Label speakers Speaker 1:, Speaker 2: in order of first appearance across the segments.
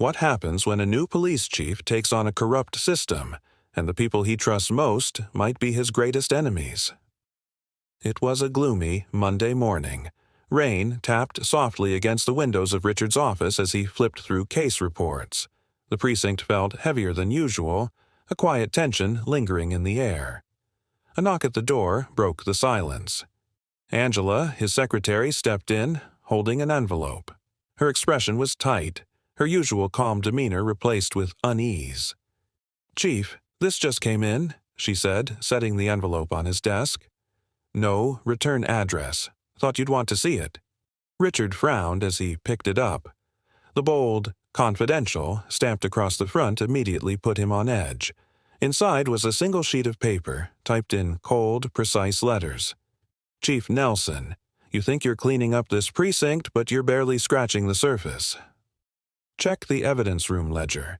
Speaker 1: What happens when a new police chief takes on a corrupt system, and the people he trusts most might be his greatest enemies? It was a gloomy Monday morning. Rain tapped softly against the windows of Richard's office as he flipped through case reports. The precinct felt heavier than usual, a quiet tension lingering in the air. A knock at the door broke the silence. Angela, his secretary, stepped in, holding an envelope. Her expression was tight, her usual calm demeanor replaced with unease. "Chief, this just came in," she said, setting the envelope on his desk. "No return address. Thought you'd want to see it." Richard frowned as he picked it up. The bold, "Confidential," stamped across the front immediately put him on edge. Inside was a single sheet of paper, typed in cold, precise letters. "Chief Nelson, you think you're cleaning up this precinct, but you're barely scratching the surface. Check the evidence room ledger.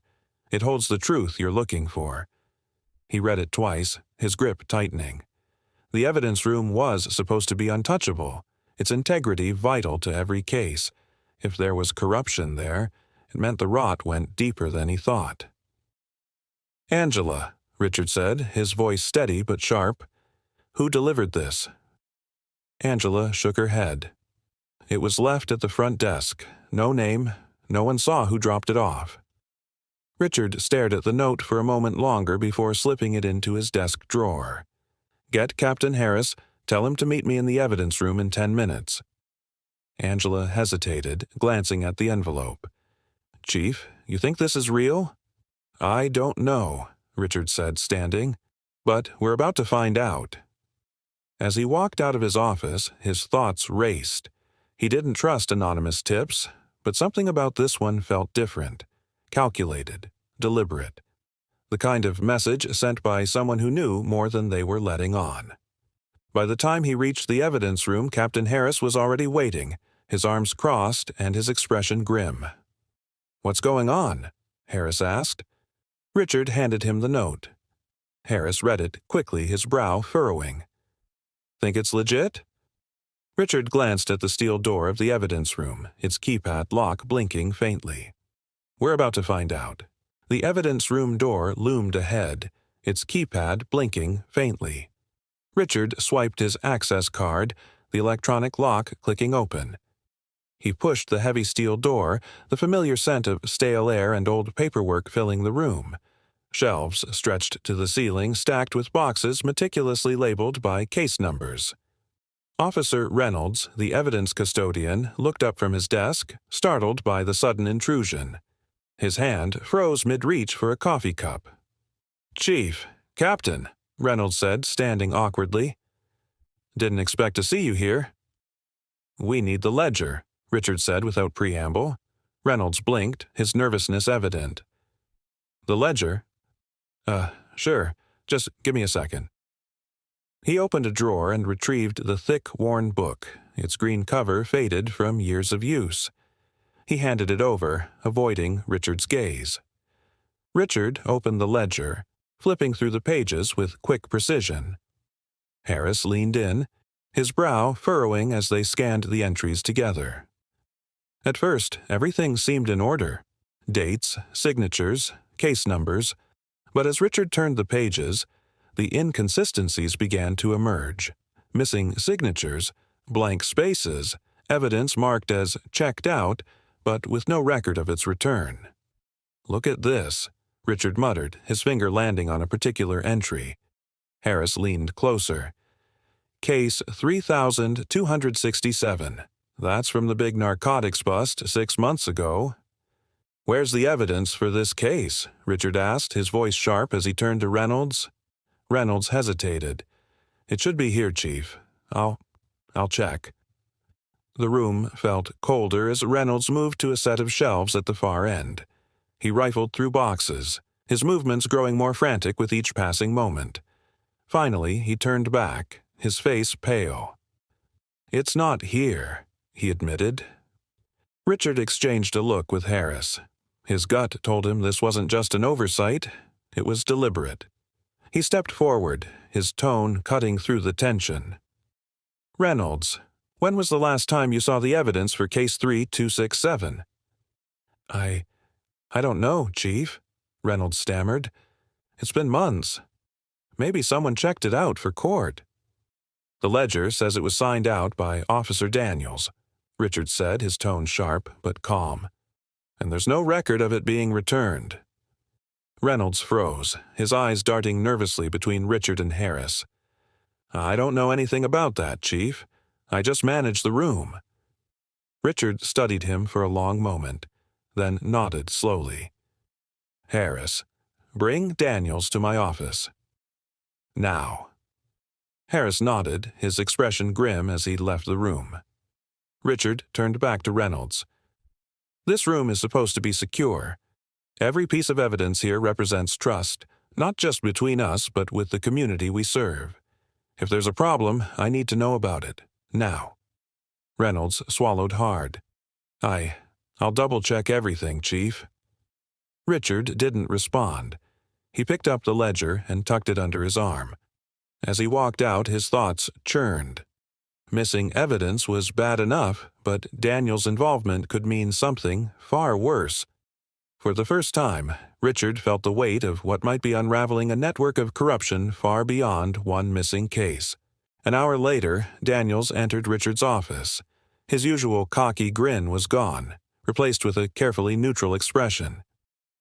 Speaker 1: It holds the truth you're looking for." He read it twice, his grip tightening. The evidence room was supposed to be untouchable, its integrity vital to every case. If there was corruption there, it meant the rot went deeper than he thought. "Angela," Richard said, his voice steady but sharp. "Who delivered this?" Angela shook her head. "It was left at the front desk. No name. No one saw who dropped it off." Richard stared at the note for a moment longer before slipping it into his desk drawer. "Get Captain Harris. Tell him to meet me in the evidence room in 10 minutes. Angela hesitated, glancing at the envelope. "Chief, you think this is real?" "I don't know," Richard said, standing. "But we're about to find out." As he walked out of his office, his thoughts raced. He didn't trust anonymous tips, but something about this one felt different, calculated, deliberate. The kind of message sent by someone who knew more than they were letting on. By the time he reached the evidence room, Captain Harris was already waiting, his arms crossed and his expression grim. "What's going on?" Harris asked. Richard handed him the note. Harris read it quickly, his brow furrowing. "Think it's legit?" Richard glanced at the steel door of the evidence room, its keypad lock blinking faintly. "We're about to find out." The evidence room door loomed ahead, its keypad blinking faintly. Richard swiped his access card, the electronic lock clicking open. He pushed the heavy steel door, the familiar scent of stale air and old paperwork filling the room. Shelves stretched to the ceiling, stacked with boxes meticulously labeled by case numbers. Officer Reynolds, the evidence custodian, looked up from his desk, startled by the sudden intrusion. His hand froze mid-reach for a coffee cup. "Chief, Captain," Reynolds said, standing awkwardly. "Didn't expect to see you here." "We need the ledger," Richard said without preamble. Reynolds blinked, his nervousness evident. "The ledger?" Sure. Just give me a second." He opened a drawer and retrieved the thick, worn book, its green cover faded from years of use. He handed it over, avoiding Richard's gaze. Richard opened the ledger, flipping through the pages with quick precision. Harris leaned in, his brow furrowing as they scanned the entries together. At first, everything seemed in order. Dates, signatures, case numbers. But as Richard turned the pages, the inconsistencies began to emerge. Missing signatures, blank spaces, evidence marked as checked out, but with no record of its return. "Look at this," Richard muttered, his finger landing on a particular entry. Harris leaned closer. "Case 3267. That's from the big narcotics bust 6 months ago." "Where's the evidence for this case?" Richard asked, his voice sharp as he turned to Reynolds. Reynolds hesitated. "It should be here, Chief. I'll check." The room felt colder as Reynolds moved to a set of shelves at the far end. He rifled through boxes, his movements growing more frantic with each passing moment. Finally, he turned back, his face pale. "It's not here," he admitted. Richard exchanged a look with Harris. His gut told him this wasn't just an oversight, it was deliberate. He stepped forward, his tone cutting through the tension. "Reynolds, when was the last time you saw the evidence for Case 3267? "I don't know, Chief," Reynolds stammered. "It's been months. Maybe someone checked it out for court." "The ledger says it was signed out by Officer Daniels," Richard said, his tone sharp but calm. "And there's no record of it being returned." Reynolds froze, his eyes darting nervously between Richard and Harris. "I don't know anything about that, Chief. I just managed the room." Richard studied him for a long moment, then nodded slowly. "Harris, bring Daniels to my office. Now." Harris nodded, his expression grim as he left the room. Richard turned back to Reynolds. "This room is supposed to be secure. Every piece of evidence here represents trust, not just between us, but with the community we serve. If there's a problem, I need to know about it. Now." Reynolds swallowed hard. I'll double-check everything, Chief." Richard didn't respond. He picked up the ledger and tucked it under his arm. As he walked out, his thoughts churned. Missing evidence was bad enough, but Daniel's involvement could mean something far worse. For the first time, Richard felt the weight of what might be unraveling a network of corruption far beyond one missing case. An hour later, Daniels entered Richard's office. His usual cocky grin was gone, replaced with a carefully neutral expression.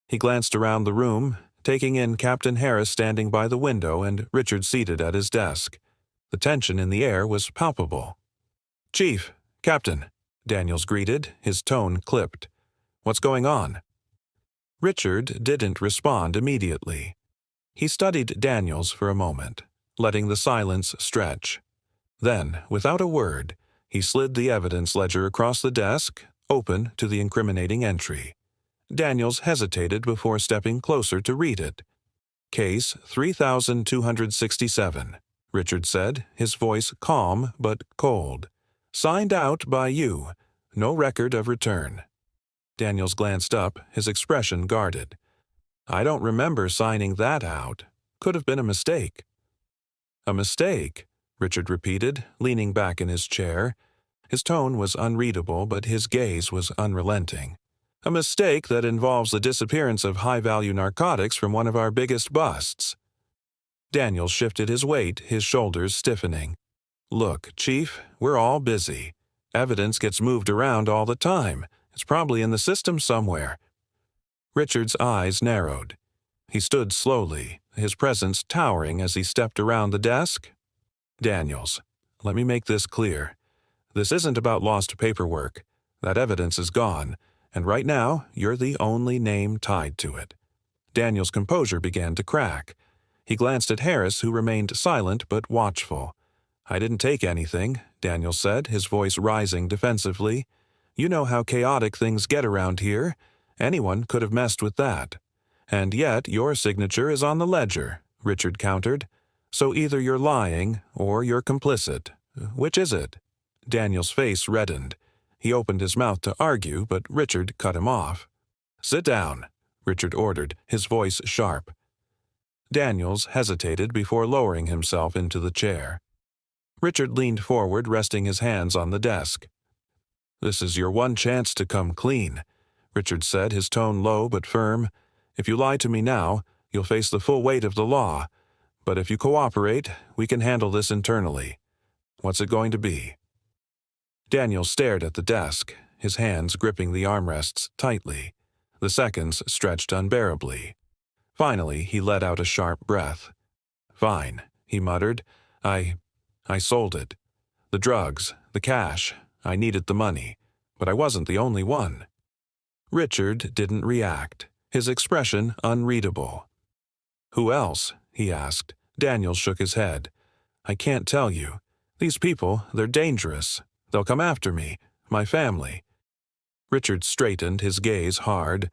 Speaker 1: He glanced around the room, taking in Captain Harris standing by the window and Richard seated at his desk. The tension in the air was palpable. "Chief, Captain," Daniels greeted, his tone clipped. "What's going on?" Richard didn't respond immediately. He studied Daniels for a moment, letting the silence stretch. Then, without a word, he slid the evidence ledger across the desk, open to the incriminating entry. Daniels hesitated before stepping closer to read it. "Case 3267, Richard said, his voice calm but cold. "Signed out by you. No record of return." Daniels glanced up, his expression guarded. "I don't remember signing that out. Could have been a mistake." "A mistake?" Richard repeated, leaning back in his chair. His tone was unreadable, but his gaze was unrelenting. "A mistake that involves the disappearance of high-value narcotics from one of our biggest busts." Daniels shifted his weight, his shoulders stiffening. "Look, Chief, we're all busy. Evidence gets moved around all the time. It's probably in the system somewhere." Richard's eyes narrowed. He stood slowly, his presence towering as he stepped around the desk. "Daniels, let me make this clear. This isn't about lost paperwork. That evidence is gone, and right now you're the only name tied to it." Daniels' composure began to crack. He glanced at Harris, who remained silent but watchful. "I didn't take anything," Daniels said, his voice rising defensively. "You know how chaotic things get around here. Anyone could have messed with that." "And yet your signature is on the ledger," Richard countered. "So either you're lying or you're complicit. Which is it?" Daniel's face reddened. He opened his mouth to argue, but Richard cut him off. "Sit down," Richard ordered, his voice sharp. Daniels hesitated before lowering himself into the chair. Richard leaned forward, resting his hands on the desk. "This is your one chance to come clean," Richard said, his tone low but firm. "If you lie to me now, you'll face the full weight of the law. But if you cooperate, we can handle this internally. What's it going to be?" Daniel stared at the desk, his hands gripping the armrests tightly. The seconds stretched unbearably. Finally, he let out a sharp breath. "Fine," he muttered. I sold it. The drugs, the cash. I needed the money. But I wasn't the only one." Richard didn't react, his expression unreadable. "Who else?" he asked. Daniel shook his head. "I can't tell you. These people, they're dangerous. They'll come after me, my family." Richard straightened, his gaze hard.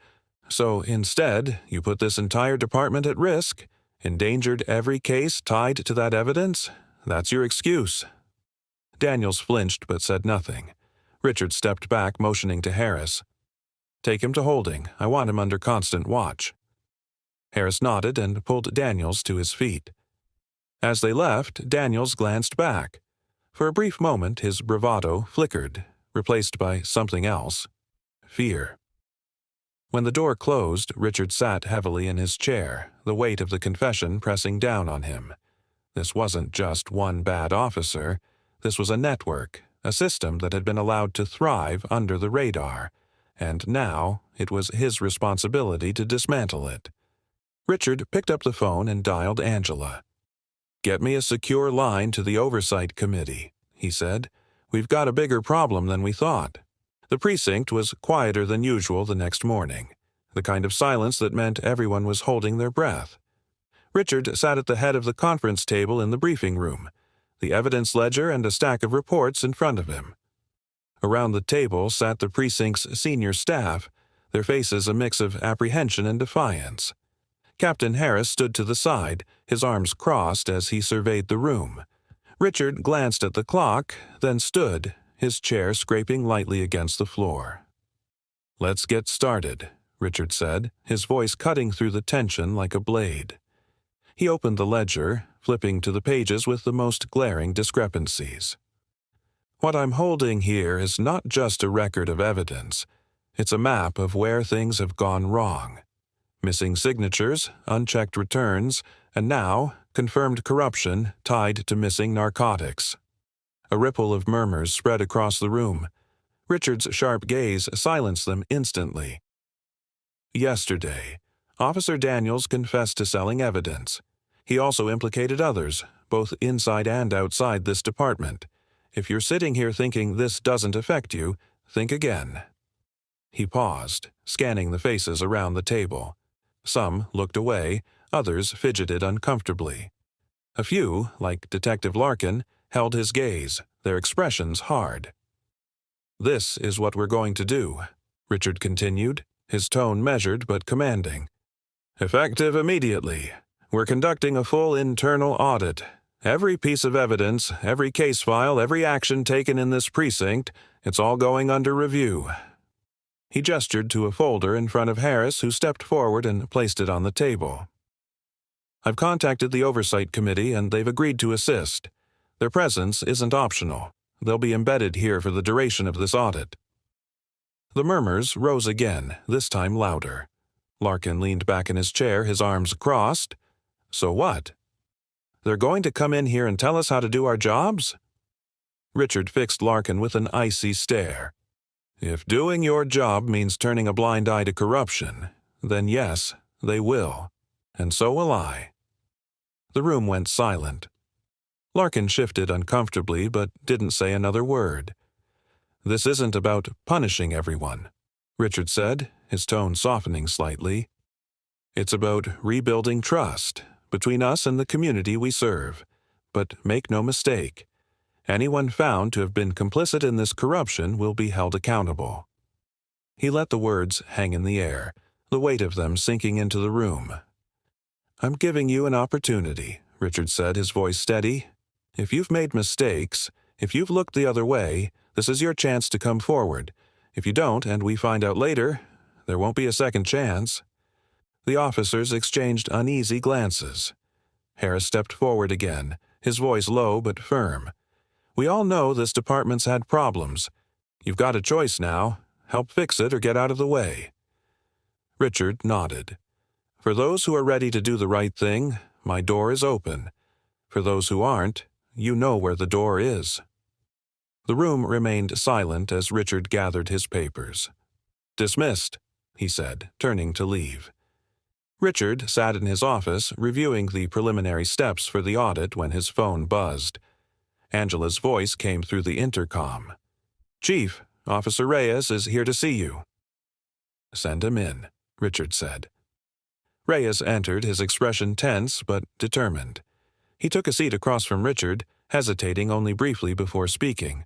Speaker 1: "So instead, you put this entire department at risk? Endangered every case tied to that evidence? That's your excuse." Daniels flinched but said nothing. Richard stepped back, motioning to Harris. "Take him to holding. I want him under constant watch." Harris nodded and pulled Daniels to his feet. As they left, Daniels glanced back. For a brief moment, his bravado flickered, replaced by something else: fear. When the door closed, Richard sat heavily in his chair, the weight of the confession pressing down on him. This wasn't just one bad officer. This was a network, a system that had been allowed to thrive under the radar, and now it was his responsibility to dismantle it. Richard picked up the phone and dialed Angela. "Get me a secure line to the Oversight Committee," he said. "We've got a bigger problem than we thought." The precinct was quieter than usual the next morning, the kind of silence that meant everyone was holding their breath. Richard sat at the head of the conference table in the briefing room, the evidence ledger and a stack of reports in front of him. Around the table sat the precinct's senior staff, their faces a mix of apprehension and defiance. Captain Harris stood to the side, his arms crossed as he surveyed the room. Richard glanced at the clock, then stood, his chair scraping lightly against the floor. "Let's get started," Richard said, his voice cutting through the tension like a blade. He opened the ledger, flipping to the pages with the most glaring discrepancies. "What I'm holding here is not just a record of evidence. It's a map of where things have gone wrong. Missing signatures, unchecked returns, and now, confirmed corruption tied to missing narcotics." A ripple of murmurs spread across the room. Richard's sharp gaze silenced them instantly. "Yesterday, Officer Daniels confessed to selling evidence. He also implicated others, both inside and outside this department. If you're sitting here thinking this doesn't affect you, think again." He paused, scanning the faces around the table. Some looked away, others fidgeted uncomfortably. A few, like Detective Larkin, held his gaze, their expressions hard. "This is what we're going to do," Richard continued, his tone measured but commanding. "Effective immediately. We're conducting a full internal audit. Every piece of evidence, every case file, every action taken in this precinct, it's all going under review." He gestured to a folder in front of Harris, who stepped forward and placed it on the table. "I've contacted the Oversight Committee, and they've agreed to assist. Their presence isn't optional. They'll be embedded here for the duration of this audit." The murmurs rose again, this time louder. Larkin leaned back in his chair, his arms crossed. "So what? They're going to come in here and tell us how to do our jobs?" Richard fixed Larkin with an icy stare. "If doing your job means turning a blind eye to corruption, then yes, they will. And so will I." The room went silent. Larkin shifted uncomfortably but didn't say another word. "This isn't about punishing everyone," Richard said, his tone softening slightly. "It's about rebuilding trust between us and the community we serve. But make no mistake, anyone found to have been complicit in this corruption will be held accountable." He let the words hang in the air, the weight of them sinking into the room. "I'm giving you an opportunity," Richard said, his voice steady. "If you've made mistakes, if you've looked the other way, this is your chance to come forward. If you don't, and we find out later, there won't be a second chance." The officers exchanged uneasy glances. Harris stepped forward again, his voice low but firm. "We all know this department's had problems. You've got a choice now. Help fix it or get out of the way." Richard nodded. "For those who are ready to do the right thing, my door is open. For those who aren't, you know where the door is." The room remained silent as Richard gathered his papers. "Dismissed," he said, turning to leave. Richard sat in his office, reviewing the preliminary steps for the audit when his phone buzzed. Angela's voice came through the intercom. "Chief, Officer Reyes is here to see you." "Send him in," Richard said. Reyes entered, his expression tense but determined. He took a seat across from Richard, hesitating only briefly before speaking.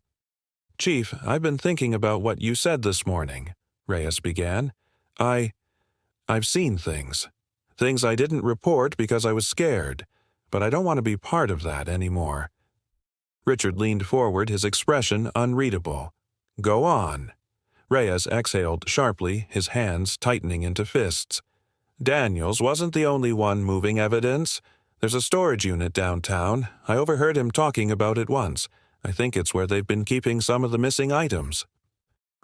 Speaker 1: "Chief, I've been thinking about what you said this morning," Reyes began. I've seen things. Things I didn't report because I was scared, but I don't want to be part of that anymore." Richard leaned forward, his expression unreadable. "Go on." Reyes exhaled sharply, his hands tightening into fists. "Daniels wasn't the only one moving evidence. There's a storage unit downtown. I overheard him talking about it once. I think it's where they've been keeping some of the missing items."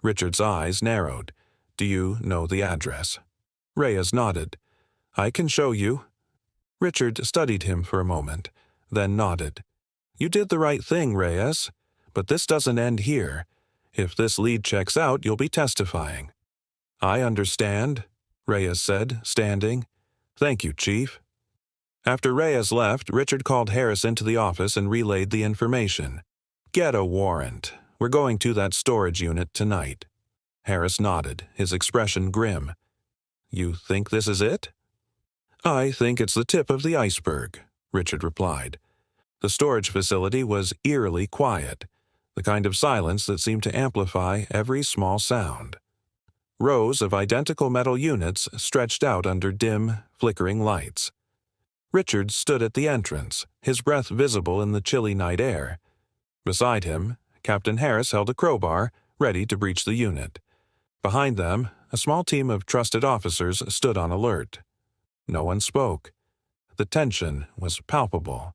Speaker 1: Richard's eyes narrowed. Do you know the address? Reyes nodded. I can show you. Richard studied him for a moment, then nodded. You did the right thing, Reyes. But this doesn't end here. If this lead checks out, you'll be testifying. I understand, Reyes said, standing. Thank you, Chief. After Reyes left, Richard called Harris into the office and relayed the information. Get a warrant. We're going to that storage unit tonight. Harris nodded, his expression grim. You think this is it? I think it's the tip of the iceberg, Richard replied. The storage facility was eerily quiet, the kind of silence that seemed to amplify every small sound. Rows of identical metal units stretched out under dim, flickering lights. Richard stood at the entrance, his breath visible in the chilly night air. Beside him, Captain Harris held a crowbar, ready to breach the unit. Behind them, a small team of trusted officers stood on alert. No one spoke. The tension was palpable.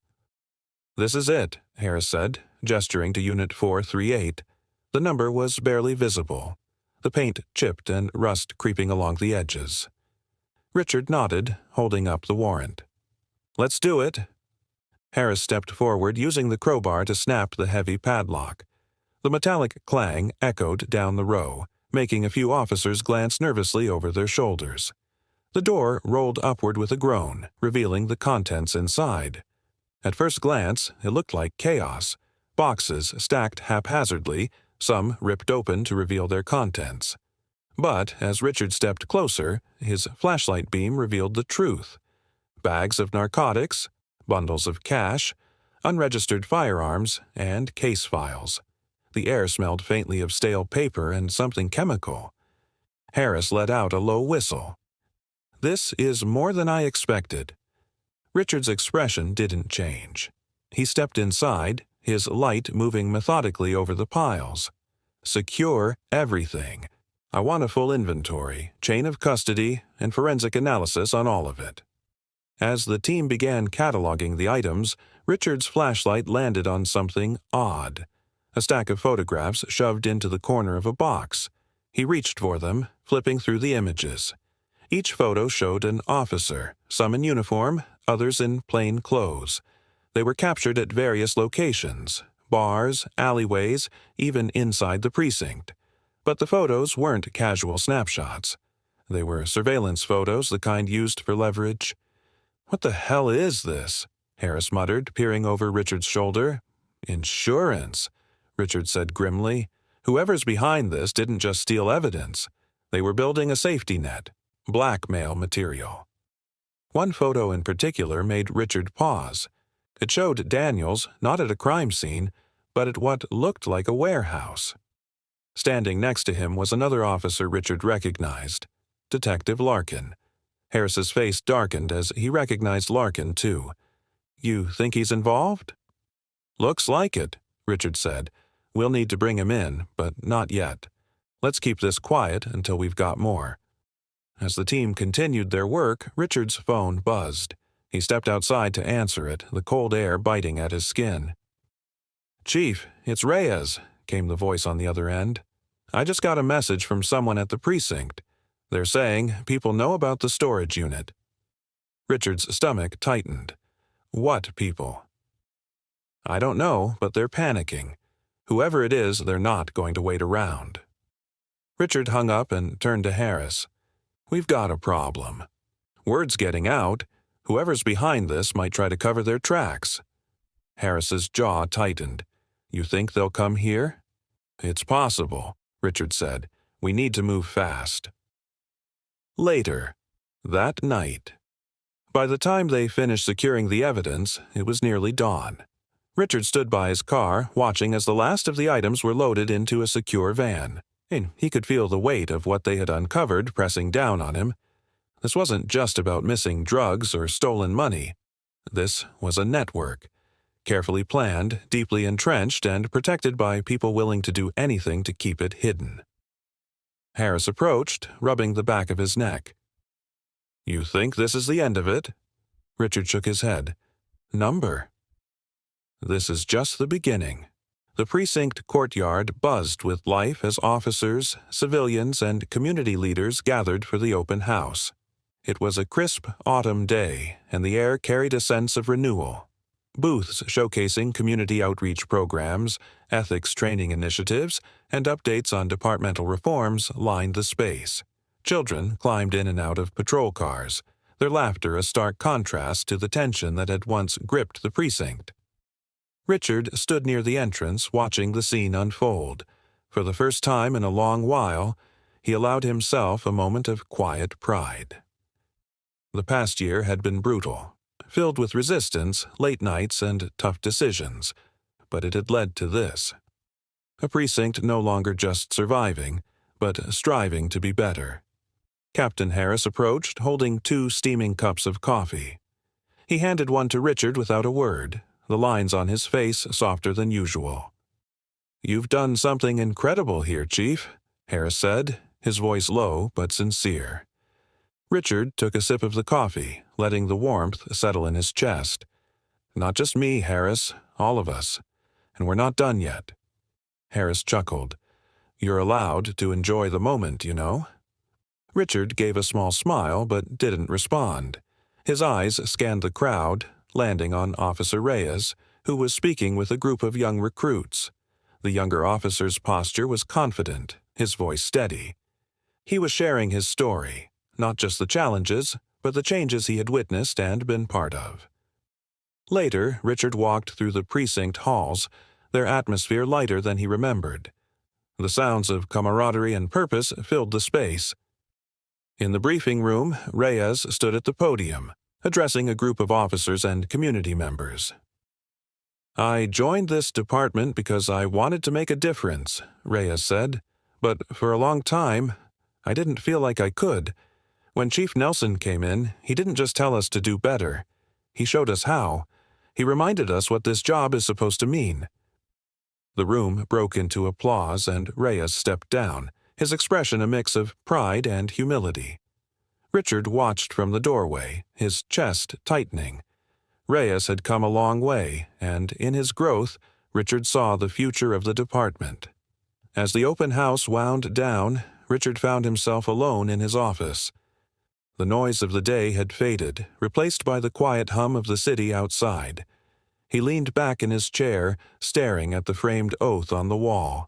Speaker 1: This is it, Harris said, gesturing to Unit 438. The number was barely visible, the paint chipped and rust creeping along the edges. Richard nodded, holding up the warrant. Let's do it. Harris stepped forward, using the crowbar to snap the heavy padlock. The metallic clang echoed down the row, making a few officers glance nervously over their shoulders. The door rolled upward with a groan, revealing the contents inside. At first glance, it looked like chaos. Boxes stacked haphazardly, some ripped open to reveal their contents. But as Richard stepped closer, his flashlight beam revealed the truth. Bags of narcotics, bundles of cash, unregistered firearms, and case files. The air smelled faintly of stale paper and something chemical. Harris let out a low whistle. This is more than I expected. Richard's expression didn't change. He stepped inside, his light moving methodically over the piles. Secure everything. I want a full inventory, chain of custody, and forensic analysis on all of it. As the team began cataloging the items, Richard's flashlight landed on something odd. A stack of photographs shoved into the corner of a box. He reached for them, flipping through the images. Each photo showed an officer, some in uniform, others in plain clothes. They were captured at various locations, bars, alleyways, even inside the precinct. But the photos weren't casual snapshots. They were surveillance photos, the kind used for leverage. What the hell is this? Harris muttered, peering over Richard's shoulder. Insurance, Richard said grimly. Whoever's behind this didn't just steal evidence. They were building a safety net. Blackmail material. One photo in particular made Richard pause. It showed Daniels not at a crime scene, but at what looked like a warehouse. Standing next to him was another officer Richard recognized, Detective Larkin. Harris's face darkened as he recognized Larkin, too. You think he's involved? Looks like it, Richard said. We'll need to bring him in, but not yet. Let's keep this quiet until we've got more. As the team continued their work, Richard's phone buzzed. He stepped outside to answer it, the cold air biting at his skin. Chief, it's Reyes, came the voice on the other end. I just got a message from someone at the precinct. They're saying people know about the storage unit. Richard's stomach tightened. What people? I don't know, but they're panicking. Whoever it is, they're not going to wait around. Richard hung up and turned to Harris. We've got a problem. Word's getting out. Whoever's behind this might try to cover their tracks. Harris's jaw tightened. You think they'll come here? It's possible, Richard said. We need to move fast. Later, that night. By the time they finished securing the evidence, it was nearly dawn. Richard stood by his car, watching as the last of the items were loaded into a secure van. He could feel the weight of what they had uncovered pressing down on him. This wasn't just about missing drugs or stolen money. This was a network, carefully planned, deeply entrenched, and protected by people willing to do anything to keep it hidden. Harris approached, rubbing the back of his neck. You think this is the end of it? Richard shook his head. Number. This is just the beginning. The precinct courtyard buzzed with life as officers, civilians, and community leaders gathered for the open house. It was a crisp autumn day, and the air carried a sense of renewal. Booths showcasing community outreach programs, ethics training initiatives, and updates on departmental reforms lined the space. Children climbed in and out of patrol cars, their laughter a stark contrast to the tension that had once gripped the precinct. Richard stood near the entrance, watching the scene unfold. For the first time in a long while, he allowed himself a moment of quiet pride. The past year had been brutal, filled with resistance, late nights, and tough decisions, but it had led to this. A precinct no longer just surviving, but striving to be better. Captain Harris approached, holding 2 steaming cups of coffee. He handed one to Richard without a word, the lines on his face softer than usual. "You've done something incredible here, Chief," Harris said, his voice low but sincere. Richard took a sip of the coffee, letting the warmth settle in his chest. "Not just me, Harris, all of us. And we're not done yet." Harris chuckled. "You're allowed to enjoy the moment, you know." Richard gave a small smile but didn't respond. His eyes scanned the crowd, landing on Officer Reyes, who was speaking with a group of young recruits. The younger officer's posture was confident, his voice steady. He was sharing his story, not just the challenges, but the changes he had witnessed and been part of. Later, Richard walked through the precinct halls, their atmosphere lighter than he remembered. The sounds of camaraderie and purpose filled the space. In the briefing room, Reyes stood at the podium, addressing a group of officers and community members. "I joined this department because I wanted to make a difference," Reyes said, "but for a long time, I didn't feel like I could. When Chief Nelson came in, he didn't just tell us to do better. He showed us how. He reminded us what this job is supposed to mean." The room broke into applause, and Reyes stepped down, his expression a mix of pride and humility. Richard watched from the doorway, his chest tightening. Reyes had come a long way, and in his growth, Richard saw the future of the department. As the open house wound down, Richard found himself alone in his office. The noise of the day had faded, replaced by the quiet hum of the city outside. He leaned back in his chair, staring at the framed oath on the wall.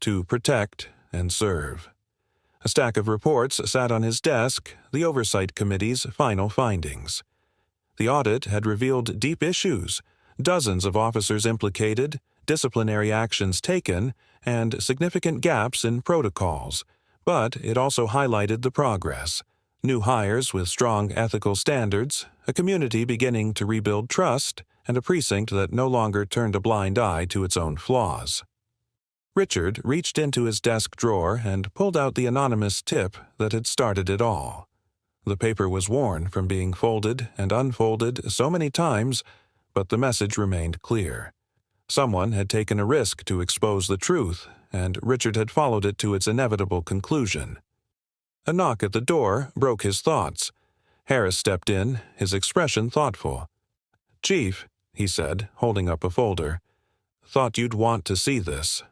Speaker 1: To protect and serve. A stack of reports sat on his desk, the Oversight Committee's final findings. The audit had revealed deep issues, dozens of officers implicated, disciplinary actions taken, and significant gaps in protocols, but it also highlighted the progress. New hires with strong ethical standards, a community beginning to rebuild trust, and a precinct that no longer turned a blind eye to its own flaws. Richard reached into his desk drawer and pulled out the anonymous tip that had started it all. The paper was worn from being folded and unfolded so many times, but the message remained clear. Someone had taken a risk to expose the truth, and Richard had followed it to its inevitable conclusion. A knock at the door broke his thoughts. Harris stepped in, his expression thoughtful. "Chief," he said, holding up a folder, "thought you'd want to see this."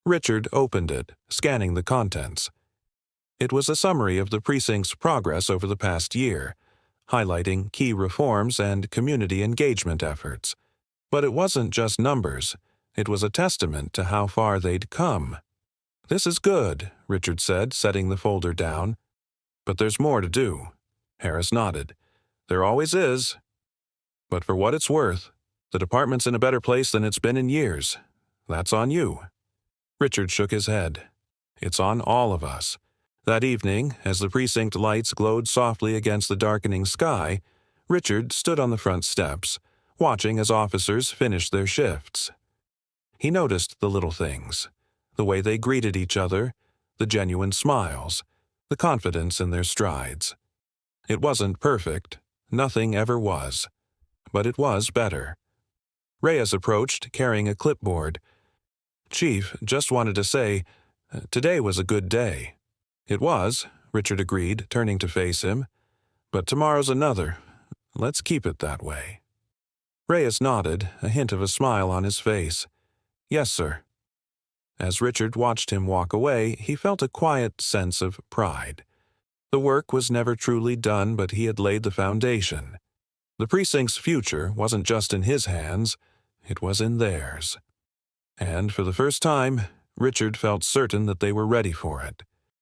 Speaker 1: Richard opened it, scanning the contents. It was a summary of the precinct's progress over the past year, highlighting key reforms and community engagement efforts. But it wasn't just numbers. It was a testament to how far they'd come. "This is good," Richard said, setting the folder down. "But there's more to do." Harris nodded. "There always is. But for what it's worth, the department's in a better place than it's been in years. That's on you." Richard shook his head. "It's on all of us." That evening, as the precinct lights glowed softly against the darkening sky, Richard stood on the front steps, watching as officers finished their shifts. He noticed the little things, the way they greeted each other, the genuine smiles, the confidence in their strides. It wasn't perfect, nothing ever was, but it was better. Reyes approached, carrying a clipboard. "Chief, just wanted to say, today was a good day." "It was," Richard agreed, turning to face him. "But tomorrow's another. Let's keep it that way." Reyes nodded, a hint of a smile on his face. Yes, sir. As Richard watched him walk away, he felt a quiet sense of pride. The work was never truly done, but he had laid the foundation. The precinct's future wasn't just in his hands, it was in theirs. And for the first time, Richard felt certain that they were ready for it.